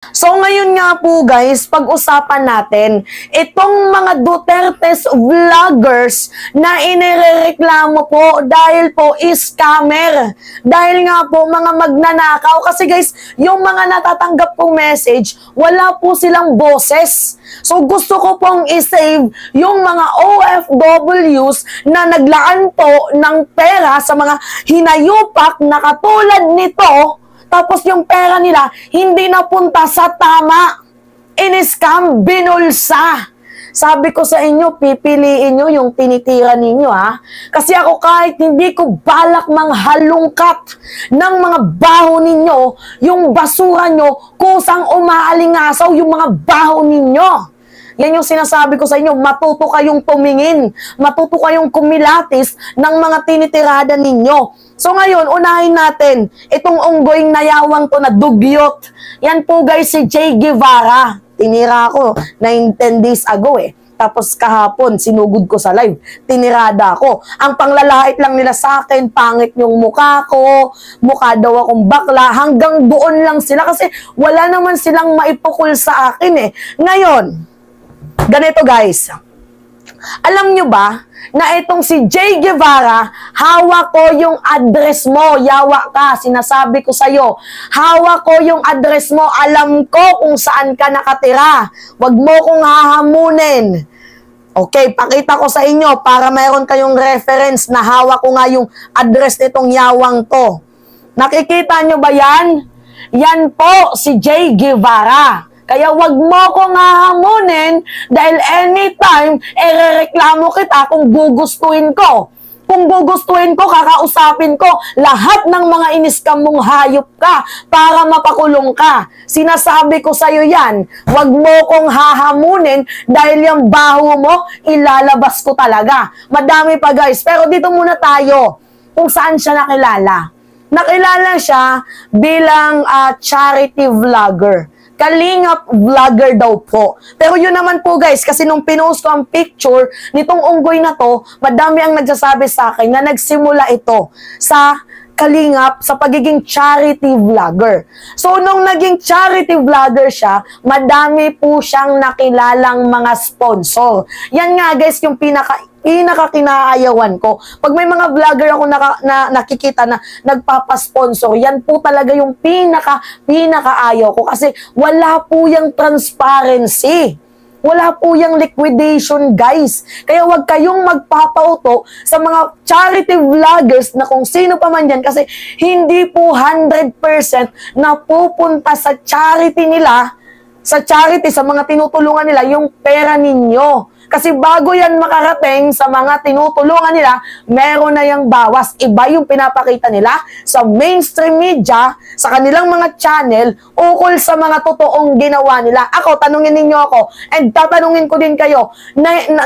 So ngayon nga po guys, pag-usapan natin itong mga Duterte's vloggers na inirereklamo po dahil po scammer. Dahil nga po mga magnanakaw. Kasi guys, yung mga natatanggap kong message, wala po silang boses. So gusto ko pong i-save yung mga OFWs na naglaan po ng pera sa mga hinayupak na katulad nito. Tapos yung pera nila, hindi napunta sa tama. In-scam, binulsa. Sabi ko sa inyo, pipiliin nyo yung tinitira ninyo, ha? Kasi ako kahit hindi ko balak manghalungkat ng mga baho ninyo, yung basura nyo, kusang umaalingasaw yung mga baho ninyo. Yan yung sinasabi ko sa inyo, matuto kayong tumingin, matuto kayong kumilatis ng mga tinitirada ninyo. So ngayon, unahin natin itong unggoy na yawang to na dugyot. Yan po guys si Jay Guevara. Tinira ko 10 days ago eh. Tapos kahapon, sinugod ko sa live. Tinirada ko. Ang panglalait lang nila sa akin, pangit yung mukha ko, mukha daw akong bakla. Hanggang doon lang sila kasi wala naman silang maipukul sa akin eh. Ngayon, ganito guys, alam nyo ba na itong si Jay Guevara, hawak ko yung address mo, yawa ka, sinasabi ko sa'yo, hawak ko yung address mo, alam ko kung saan ka nakatira, wag mo kong hahamunin. Okay, pakita ko sa inyo para mayroon kayong reference na hawak ko nga yung address nitong yawang to. Nakikita nyo ba yan? Yan po si Jay Guevara. Kaya wag mo kong hahamunin dahil anytime, erereklamo kita kung gugustuhin ko. Kung gugustuhin ko, kakausapin ko lahat ng mga iniskam mong hayop ka para mapakulong ka. Sinasabi ko sa'yo yan, wag mo kong hahamunin dahil yung baho mo, ilalabas ko talaga. Madami pa guys, pero dito muna tayo kung saan siya nakilala. Nakilala siya bilang charity vlogger. Kalingap vlogger daw po. Pero yun naman po guys, kasi nung pinost ko ang picture nitong unggoy na to, madami ang nagsasabi sa akin na nagsimula ito sa Kalingap sa pagiging charity vlogger. So, nung naging charity vlogger siya, madami po siyang nakilalang mga sponsor. Yan nga guys, yung pinaka-kinaayawan ko. Pag may mga vlogger ako nakikita na nagpapasponsor, yan po talaga yung pinaka-ayaw ko. Kasi wala po yung transparency. Wala po yung liquidation, guys. Kaya wag kayong magpapauto sa mga charity vloggers na kung sino pa man yan kasi hindi po 100% na pupunta sa charity nila, sa mga tinutulungan nila, yung pera ninyo. Kasi bago yan makarating sa mga tinutulungan nila, meron na yung bawas. Iba yung pinapakita nila sa mainstream media, sa kanilang mga channel, ukol sa mga totoong ginawa nila. Ako, tanungin ninyo ako, and tatanungin ko din kayo,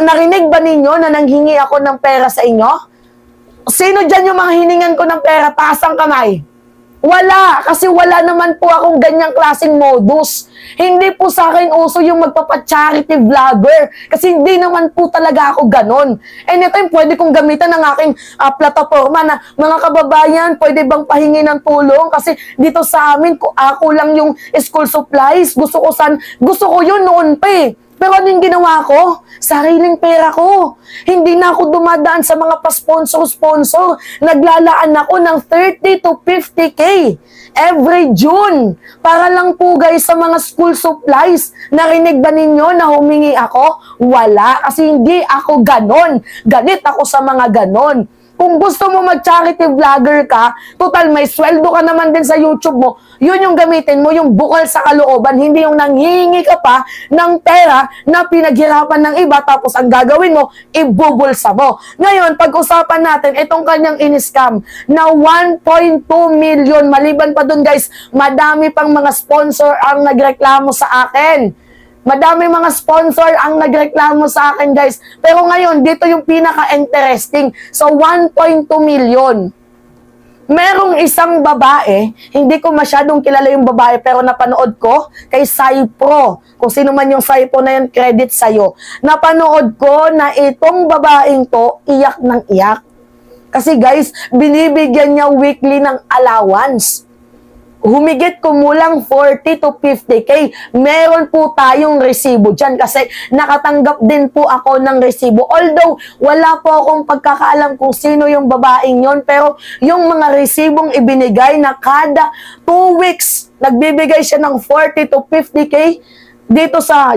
narinig ba ninyo na nanghingi ako ng pera sa inyo? Sino dyan yung mga hiningan ko ng pera? Taas ang kamay. Wala, kasi wala naman po akong ganyang klaseng modus. Hindi po sa akin uso yung magpapa-charity vlogger. Kasi hindi naman po talaga ako ganon. Anytime, pwede kong gamitan ng aking plataforma na, mga kababayan, pwede bang pahingi ng tulong? Kasi dito sa amin, ako lang yung school supplies. Gusto ko yun noon pa eh. Pero ano yung ginawa ko? Sariling pera ko. Hindi na ako dumadaan sa mga pa-sponsor-sponsor. Naglalaan ako ng 30 to 50K every June. Para lang po guys sa mga school supplies. Narinig ba ninyo na humingi ako? Wala. Kasi hindi ako ganon. Galit ako sa mga ganon. Kung gusto mo mag-charity vlogger ka, total may sweldo ka naman din sa YouTube mo, yun yung gamitin mo, yung bukal sa kalooban, hindi yung nanghihingi ka pa ng pera na pinaghirapan ng iba, tapos ang gagawin mo, ibubulsa mo. Ngayon, pag-usapan natin, itong kanyang in-scam na 1.2 million, maliban pa dun guys, madami pang mga sponsor ang nagreklamo sa akin. Madami mga sponsor ang nagreklamo sa akin, guys. Pero ngayon, dito yung pinaka-interesting. So, 1.2 million. Merong isang babae, hindi ko masyadong kilala yung babae, pero napanood ko kay Saipro. Kung sino man yung Saipro na yun, credit sa'yo. Napanood ko na itong babaeng to, iyak ng iyak. Kasi guys, binibigyan niya weekly ng allowance. humigit kumulang 40 to 50K. Meron po tayong resibo dyan kasi nakatanggap din po ako ng resibo. Although, wala po akong pagkakaalam kung sino yung babaeng yon, pero yung mga resibong ibinigay na kada 2 weeks, nagbibigay siya ng 40 to 50K dito sa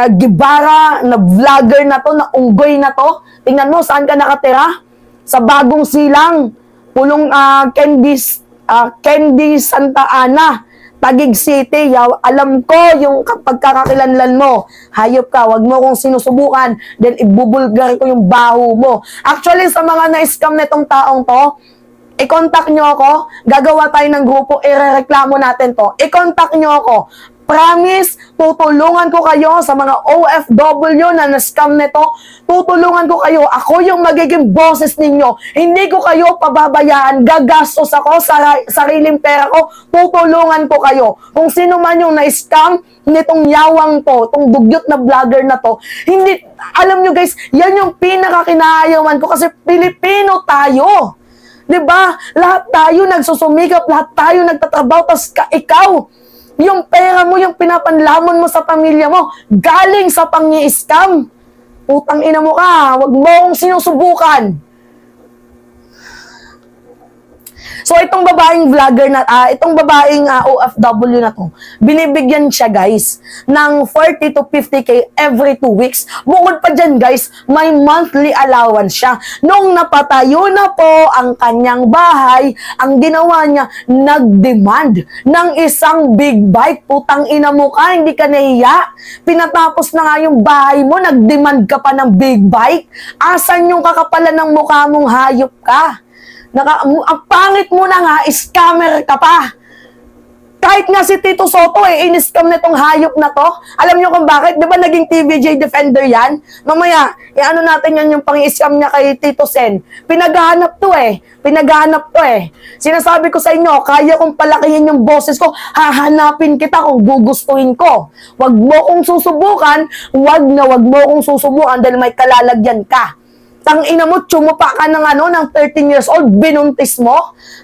Gibara na vlogger na to, na unggoy na to. Tingnan mo, saan ka nakatira? Sa Bagong Silang, Pulong Candy Santa Ana, Taguig City. Alam ko yung pagkakakilanlan mo. Hayop ka, wag mo kong sinusubukan, then ibubulgar ko yung baho mo. Actually, sa mga na-scam netong taong to, i-contact nyo ako, gagawa tayo ng grupo, irereklamo natin to. I-contact nyo ako. Promise, tutulungan ko kayo sa mga OFW na na-scam nito. Tutulungan ko kayo. Ako yung magiging boses ninyo. Hindi ko kayo pababayaan. Gagastos ako sa sariling pera ko. Tutulungan ko kayo. Kung sino man yung na-scam nitong yawang to, itong dugyot na vlogger na to, hindi, alam nyo guys, yan yung pinakakinahayawan ko kasi Pilipino tayo. Diba? Lahat tayo nagsusumikap, lahat tayo nagtatrabaho, tas ikaw, yung pera mo, yung pinapanlamon mo sa pamilya mo, galing sa pang-i-scam. Putang ina mo ka, wag mo akong sinusubukan. So, itong babaeng vlogger na, itong babaeng OFW na to, binibigyan siya, guys, ng 40 to 50K every 2 weeks. Bukod pa dyan, guys, may monthly allowance siya. Nung napatayo na po ang kanyang bahay, ang ginawa niya, nag-demand ng isang big bike. Putang ina mo ka, hindi ka nahiya. Pinatapos na nga yung bahay mo, nag-demand ka pa ng big bike. Asan yung kakapalan ng mukha mong hayop ka? Ang pangit mo na nga, scammer ka pa. Kahit nga si Tito Soto in-scam nitong hayop na to. Alam nyo kung bakit? Di ba naging TVJ Defender yan? Mamaya, ano natin yan yung pang-scam niya kay Tito Sen. Pinaghahanap to Pinaghahanap to Sinasabi ko sa inyo, kaya kong palakihin yung boses ko, hahanapin kita kung gugustuhin ko. Wag mo kong susubukan, wag mo kong susubukan dahil may kalalagyan ka. Tang ina mo, tsumupa ka ng ng 13 years old, binuntis mo,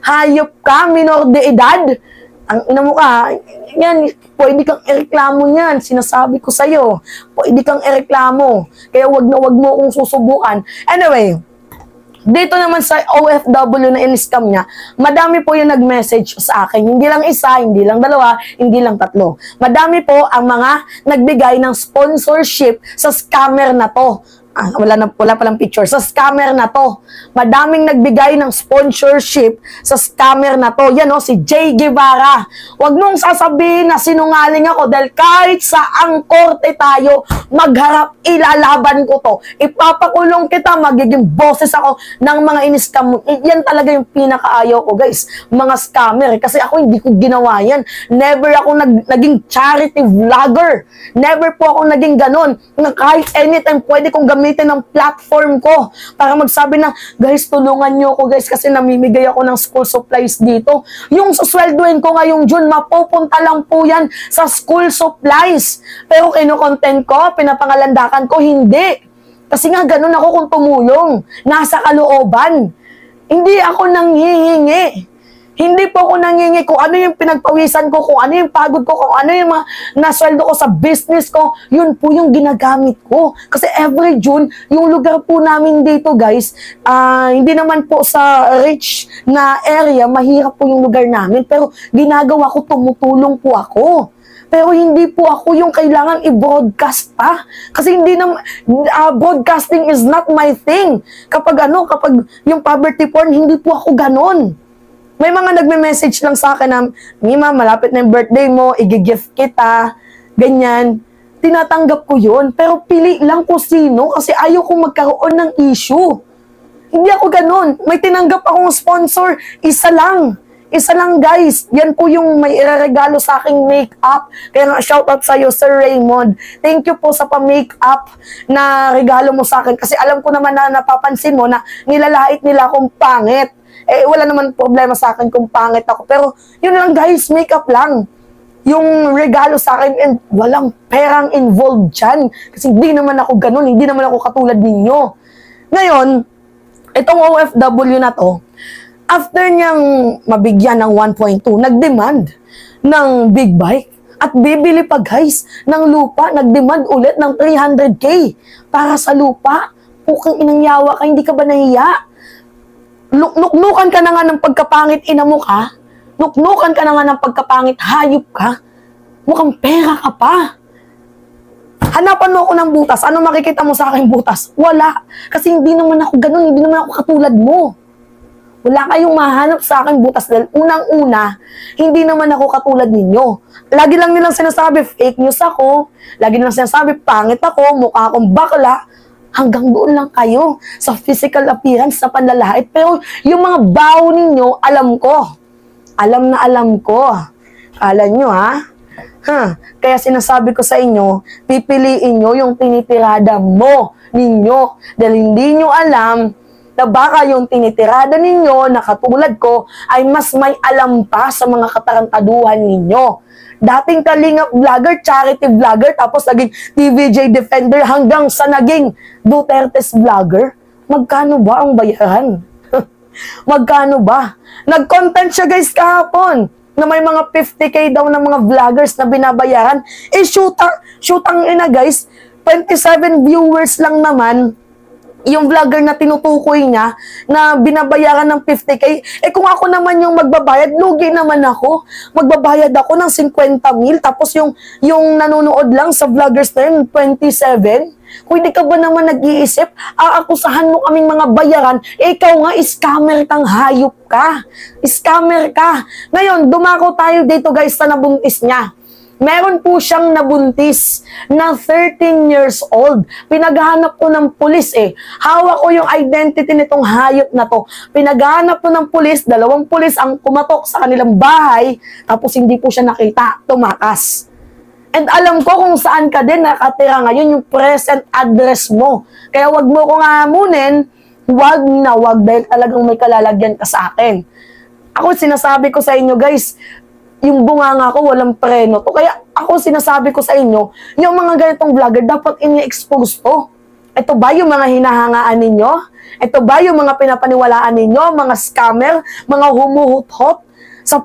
hayop ka, minor de edad. Ang ina mo ka, yan, pwede kang ireklamo niyan, sinasabi ko sa'yo, pwede kang ireklamo, kaya wag mo kong susubukan. Anyway, dito naman sa OFW na in-scam niya, madami po yung nag-message sa akin. Hindi lang isa, hindi lang dalawa, hindi lang tatlo. Madami po ang mga nagbigay ng sponsorship sa scammer na to. Wala palang picture. Sa scammer na to. Madaming nagbigay ng sponsorship sa scammer na to. Yan si Jay Guevara. Huwag mong sasabihin na sinungaling ako dahil kahit sa ang korte tayo, magharap, ilalaban ko to. Ipapakulong kita, magiging boses ako ng mga in-scam. Yan talaga yung pinakaayaw ko, guys. Mga scammer. Kasi ako hindi ko ginawa yan. Never ako naging charity vlogger. Never po ako naging ganon. Kahit anytime pwede kong gamitin ng platform ko para magsabi na, guys, tulungan nyo ako, guys, kasi namimigay ako ng school supplies dito. Yung susweldoin ko ngayong June, mapupunta lang po yan sa school supplies. Pero kinukontent ko, pinapangalandakan ko, hindi. Kasi nga, ganun ako kung tumulong. Nasa kalooban. Hindi ako nanghihingi. Hindi po ako nangingi kung ano yung pinagpawisan ko, kung ano yung pagod ko, kung ano yung mga nasweldo ko sa business ko, yun po yung ginagamit ko. Kasi every June, yung lugar po namin dito, guys, hindi naman po sa rich na area, mahirap po yung lugar namin, pero ginagawa ko, tumutulong po ako. Pero hindi po ako yung kailangan i-broadcast pa. Kasi hindi na, broadcasting is not my thing. Kapag yung poverty porn, hindi po ako ganon. May mga nagme-message lang sa akin na, Mima, malapit na yung birthday mo, i-gift kita, ganyan. Tinatanggap ko yun, pero pili lang ko sino kasi ayaw kong magkaroon ng issue. Hindi ako ganun. May tinanggap akong sponsor, isa lang. Isa lang, guys. Yan po yung may ireregalo sa aking makeup. Kaya nga, shoutout sa'yo, Sir Raymond. Thank you po sa pa-makeup na regalo mo sa akin. Kasi alam ko naman na napapansin mo na nilalait nila akong pangit. Wala naman problema sa akin kung pangit ako. Pero, yun lang, guys, makeup lang. Yung regalo sa akin, and walang perang involved dyan. Kasi hindi naman ako ganun. Hindi naman ako katulad ninyo. Ngayon, itong OFW na to, After niyang mabigyan ng 1.2, nag-demand ng big bike. At bibili pa guys ng lupa, nag-demand ulit ng 300K para sa lupa. Pukang inang yawa ka, hindi ka ba nahiya? Nuknukan ka na nga ng pagkapangit, ina mo ka. Nuknukan ka na nga ng pagkapangit, hayop ka. Mukhang pera ka pa. Hanapan mo ako ng butas. Ano makikita mo sa aking butas? Wala. Kasi hindi naman ako ganun, hindi naman ako katulad mo. Wala kayong mahanap sa akin butas dahil unang-una, hindi naman ako katulad ninyo. Lagi lang nilang sinasabi, fake news ako. Lagi nilang sinasabi, pangit ako, mukha akong bakla. Hanggang doon lang kayo sa physical appearance, sa panlalait. Pero yung mga baho ninyo, alam ko. Alam na alam ko. Kala nyo ha? Kaya sinasabi ko sa inyo, pipiliin nyo yung tinitirada mo ninyo. Dahil hindi nyo alam na baka yung tinitirada ninyo na katulad ko ay mas may alam pa sa mga katarantaduhan ninyo. Dating kalingap vlogger, charity vlogger, tapos naging TVJ defender hanggang sa naging Duterte's vlogger. Magkano ba ang bayaran? Magkano ba? Nag-content siya guys kahapon na may mga 50K daw ng mga vloggers na binabayaran. Eh shootang ina guys, 27 viewers lang naman yung vlogger na tinutukoy niya na binabayaran ng 50K, eh kung ako naman yung magbabayad, lugi naman ako. Magbabayad ako ng 50,000, tapos yung nanonood lang sa vloggers na yun, 27. Kung hindi ka ba naman nag-iisip, aakusahan mo kaming mga bayaran, eh ikaw nga, scammer kang hayop ka. Scammer ka. Ngayon, dumako tayo dito guys sa nabuntis niya. Meron po siyang nabuntis na 13 years old. Pinaghahanap ko ng pulis eh. Hawak ko yung identity nitong hayop na to. Pinaghahanap ko ng pulis, 2 pulis ang kumatok sa kanilang bahay, tapos hindi po siya nakita, tumakas. And alam ko kung saan ka din nakatira ngayon, yung present address mo. Kaya wag mo kong hamunin, wag na wag dahil talagang may kalalagyan ka sa akin. Ako sinasabi ko sa inyo guys, yung bunganga ko, walang preno to. Kaya ako sinasabi ko sa inyo, yung mga ganitong vlogger, dapat ini-expose to. Ito ba yung mga hinahangaan ninyo? Ito ba yung mga pinapaniwalaan ninyo? Mga scammer? Mga humuhut-hot? Sa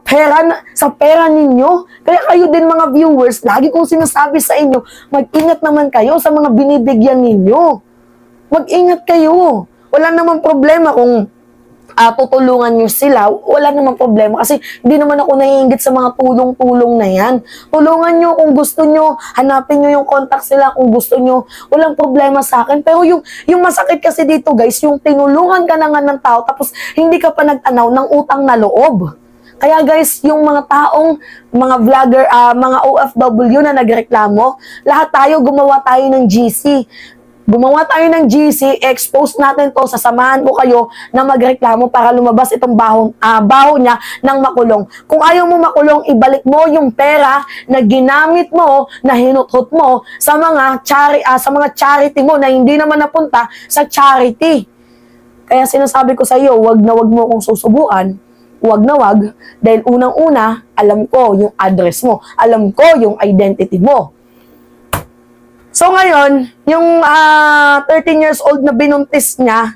pera ninyo? Kaya kayo din mga viewers, lagi kong sinasabi sa inyo, mag-ingat naman kayo sa mga binibigyan ninyo. Mag-ingat kayo. Wala namang problema kung tutulungan nyo sila, wala namang problema kasi hindi naman ako naiinggit sa mga tulong-tulong na yan. Tulungan nyo kung gusto nyo, hanapin nyo yung contact sila kung gusto nyo, walang problema sa akin. Pero yung masakit kasi dito guys, yung tinulungan ka na nga ng tao tapos hindi ka pa nag-anaw ng utang na loob. Kaya guys, yung mga taong, mga vlogger, mga OFW na nagreklamo, lahat tayo gumawa tayo ng GC. Gumawa tayo ng GC, expose natin to, sasamahan ko kayo na magreklamo para lumabas itong baho niya ng makulong. Kung ayaw mo makulong, ibalik mo yung pera na ginamit mo, na hinuthot mo sa mga charity mo na hindi naman napunta sa charity. Kaya sinasabi ko sa iyo, wag na wag mo kong susubuan. Wag na wag, dahil unang-una, alam ko yung address mo, alam ko yung identity mo. So ngayon, yung 13 years old na binuntis niya,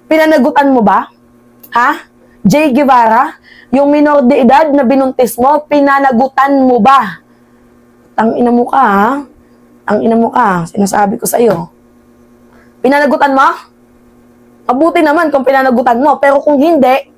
pinanagutan mo ba? Ha? Jay Guevara, yung minor de edad na binuntis mo, pinanagutan mo ba? Tangina mo ka, ha? Ang ina mo ka, sinasabi ko sa iyo. Pinanagutan mo? Mabuti naman kung pinanagutan mo, pero kung hindi,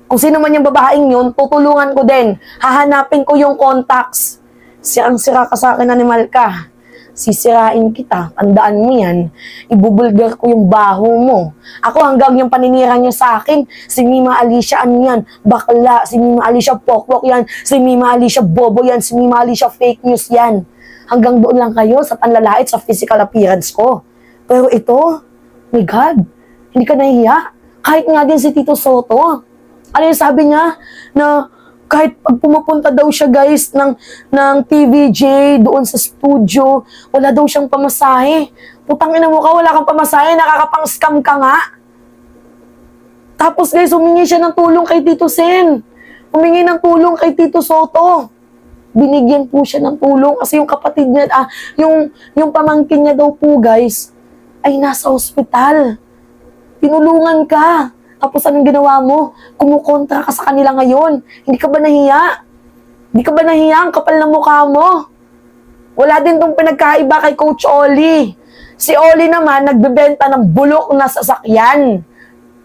kung sino man yung babaeng yun, tutulungan ko din. Hahanapin ko yung contacts. Sirang-sira ka sa akin, animal ka. Sisirain kita, tandaan mo yan, ibubulgar ko yung baho mo. Ako hanggang yung paninira nyo sa akin, si Mima Alicia ano yan, bakla, si Mima Alicia pokpok yan, si Mima Alicia bobo yan, si Mima Alicia fake news yan. Hanggang doon lang kayo sa panlalait, sa physical appearance ko. Pero ito, my God, hindi ka nahiya. Kahit nga din si Tito Soto, ano yung sabi niya, na kahit pag pumupunta daw siya guys ng TVJ doon sa studio, wala daw siyang pamasahe. Putang ina mo ka, wala kang pamasahe, nakakapang-scam ka nga. Tapos guys, humingi siya ng tulong kay Tito Sen. Humingi ng tulong kay Tito Soto. Binigyan po siya ng tulong kasi yung kapatid niya, yung pamangkin niya daw po guys, ay nasa ospital. Tinulungan ka. Tapos anong ginawa mo? Kumukontra ka sa kanila ngayon. Hindi ka ba nahiya? Hindi ka ba nahiya? Ang kapal ng mukha mo. Wala din tong pinagkaiba kay Coach Oli. Si Oli naman, nagbebenta ng bulok na sasakyan.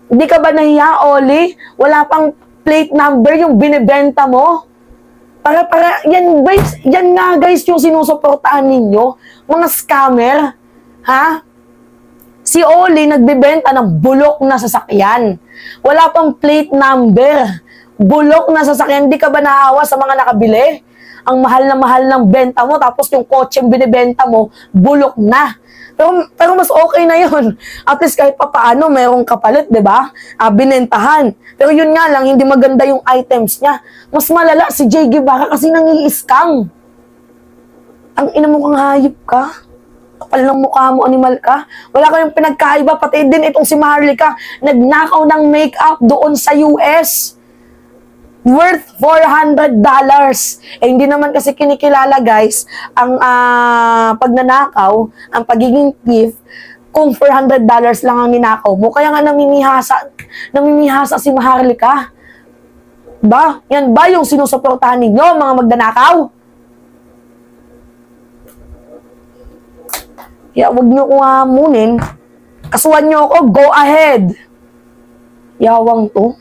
Hindi ka ba nahiya, Oli? Wala pang plate number yung binibenta mo. Yan nga guys yung sinusuportahan ninyo. Mga scammer. Ha? Si Oli nagbebenta ng bulok na sasakyan. Wala pang plate number. Bulok na sasakyan. Di ka ba naawa sa mga nakabili? Ang mahal ng benta mo, tapos yung kotse binibenta mo, bulok na. Pero mas okay na yun. At least kahit pa paano, merong kapalit, di ba? Binentahan. Pero yun nga lang, hindi maganda yung items niya. Mas malala si Jay Guevara kasi nangi-scam. Ang ina mo kang hayop ka. Kapal ng mukha mo, animal ka. Wala kayong pinagkaiba, pati din itong si Maharlika, nagnakaw ng makeup doon sa US. Worth $400. Eh, hindi naman kasi kinikilala, guys, ang pagnanakaw, ang pagiging thief, kung $400 lang ang ninakaw mo. Kaya nga namimihasa si Maharlika. Ba? Yan ba yung sinusuportahan ninyo, mga magnanakaw? Kaya wag nyo kong hamunin. Kasuhan nyo ako, go ahead. Yawang to.